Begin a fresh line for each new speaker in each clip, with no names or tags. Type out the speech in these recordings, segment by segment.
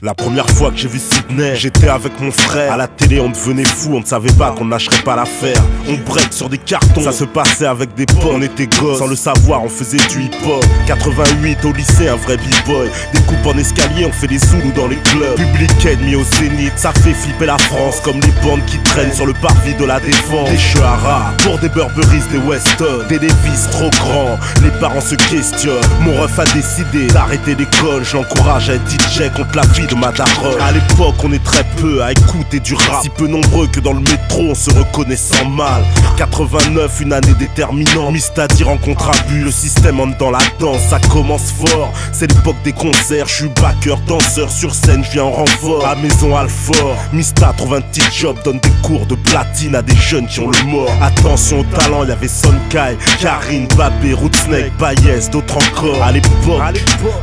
La première fois que j'ai vu Sydney, j'étais avec mon frère. À la télé on devenait fou, on ne savait pas qu'on ne lâcherait pas l'affaire. On break sur des cartons, ça se passait avec des potes. On était gosses, sans le savoir on faisait du hip-hop. 88 au lycée, un vrai b-boy. Des coupes en escalier, on fait des zoulous dans les clubs. Public ennemi au zénith, ça fait flipper la France. Comme les bandes qui traînent sur le parvis de la Défense. Des Chehara, pour des Burberrys, des Weston. Des Levi's trop grands, les parents se questionnent. Mon ref a décidé d'arrêter l'école. Je l'encourage à être DJ contre la vie de ma daronne. À l'époque on est très peu à écouter du rap, si peu nombreux que dans le métro on se reconnaît sans mal. 89, une année déterminante. Mystadie rencontre Abu, le système entre dans la danse. Ça commence fort, c'est l'époque des concerts. Je suis backer, danseur sur scène, je viens en renfort. À Maison Alfort, Mista trouve un petit job, donne des cours de platine à des jeunes qui ont le mort. Attention au talent, y'avait Son Kai, Karine, Babé, Rootsnake, Baez, d'autres encore. À l'époque,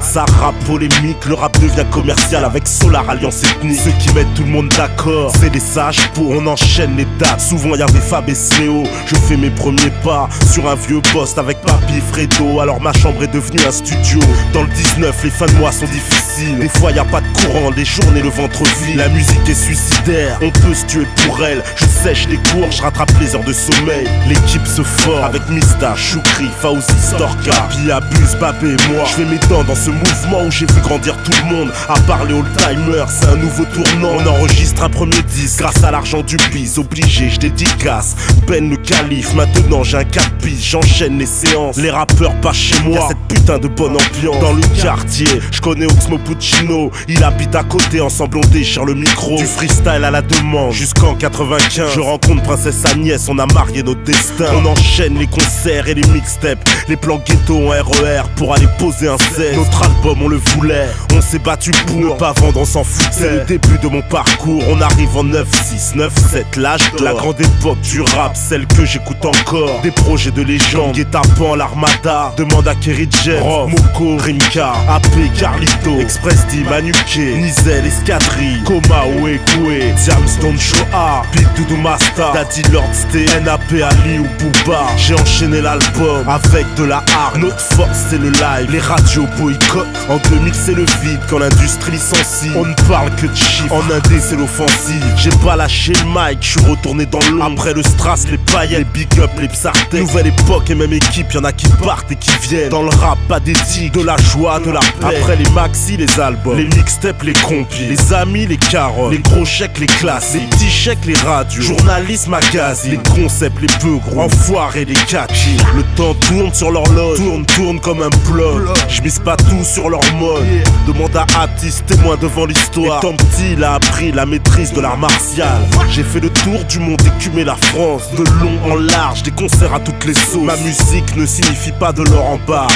ça rappe polémique, le rap devient commercial avec Solar Alliance Ethnique. Ceux qui mettent tout le monde d'accord, c'est des sages pour on enchaîne les dates. Souvent y'avait Fab et Sléo, je fais mes premiers pas sur un vieux poste avec Papy Fredo. Alors ma chambre est devenue un studio. Dans le 19, les fins de mois sont difficiles. Des fois y a pas de courant, les journées le ventre vide. La musique est suicidaire, on peut se tuer pour elle. Je sèche les cours, je rattrape les heures de sommeil. L'équipe se forme avec Mista, Choukri, Fauzi, Storka, Puis Abuse, Babé et moi. Je fais mes dents dans ce mouvement où j'ai vu grandir tout le monde. À part les old-timers, c'est un nouveau tournant. On enregistre un premier disque grâce à l'argent du biz. Obligé, je dédicace Ben le calife, maintenant j'ai un 4 pistes. J'enchaîne les séances, les rappeurs pas chez moi. Y'a cette putain de bonne ambiance dans le quartier. Je connais Oxmo Puccino, il habite à côté. Ensemble on déchire le micro. Du freestyle à la demande jusqu'en 95. Je rencontre Princesse Agnès, on a marié notre destin. On enchaîne les concerts et les mixtapes. Les plans ghetto en RER pour aller poser un 16. Notre album on le voulait, on s'est battu pour ne pas vendre, on s'en foutait. C'est le début de mon parcours, on arrive en 9-6, 9-7, l'âge d'or. La grande époque du rap, celle que j'écoute encore. Des projets de légende, Guet-Apens, l'Armada. Demande à Kerry Jet, Moko, Rimka, AP, Carlito, Express D, Manuké, Nizel, Escadrille, Koma, Ouekoué, Diams, Don Shoah, Big Doudou Masta, Daddy Lord Sté, NAP, Ali ou Booba. J'ai enchaîné l'album avec de la hargne. Notre force c'est le live, les radios boycottent. En 2000 c'est le vide quand l'industrie licencie. On ne parle que de chiffres, en indé c'est l'offensive. J'ai pas lâché le mic, je suis retourné dans l'ombre. Après le strass, les paillettes, les big up, les psartèques. Nouvelle époque et même équipe, y'en a qui partent et qui viennent. Dans le rap, pas d'éthique, de la joie, de la paix. Après les maxi, les albums, les mixtapes, les compis, les amis, les carottes, les gros chèques, les classes, les petits chèques, les radios, journalistes, magazines, les concepts, les peu gros, enfoirés, les catchis. Le temps tourne sur l'horloge, tourne comme un bloc. Je mise pas tout sur leur mode. Demande à Atis, témoin devant l'histoire. Étant petit, il a appris la maîtrise de l'art martial. J'ai fait le tour du monde, écumé la France. De long en large, des concerts à toutes les sauces. Ma musique ne signifie pas de l'or en barre.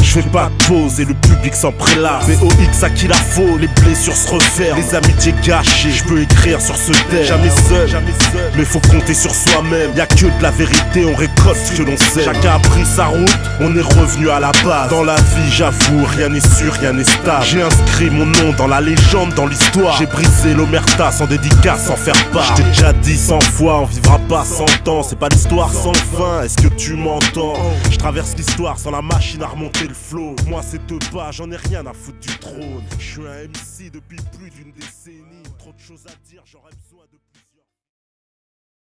Je fais pas de pause et le public s'en prélasse. Mais OX à qui la faut, les blessures se referment. Les amitiés gâchées, je peux écrire sur ce thème. Jamais seul, mais faut compter sur soi-même. Y'a que de la vérité, on récolte ce que l'on sait. Chacun a pris sa route, on est revenu à la base. Dans la vie j'avoue, rien n'est sûr, rien n'est stable. J'ai inscrit mon nom dans la légende, dans l'histoire. J'ai brisé l'omerta sans dédicace, sans faire part. J't'ai déjà dit 100 fois, on vivra pas 100 ans. C'est pas l'histoire sans fin, est-ce que tu m'entends? Je traverse l'histoire sans la machine à remonter le flow. Moi c'est deux pas, j'en ai rien à foutre du trône. Je suis un MC depuis plus d'une décennie. Trop de choses à dire, j'aurais besoin de plusieurs.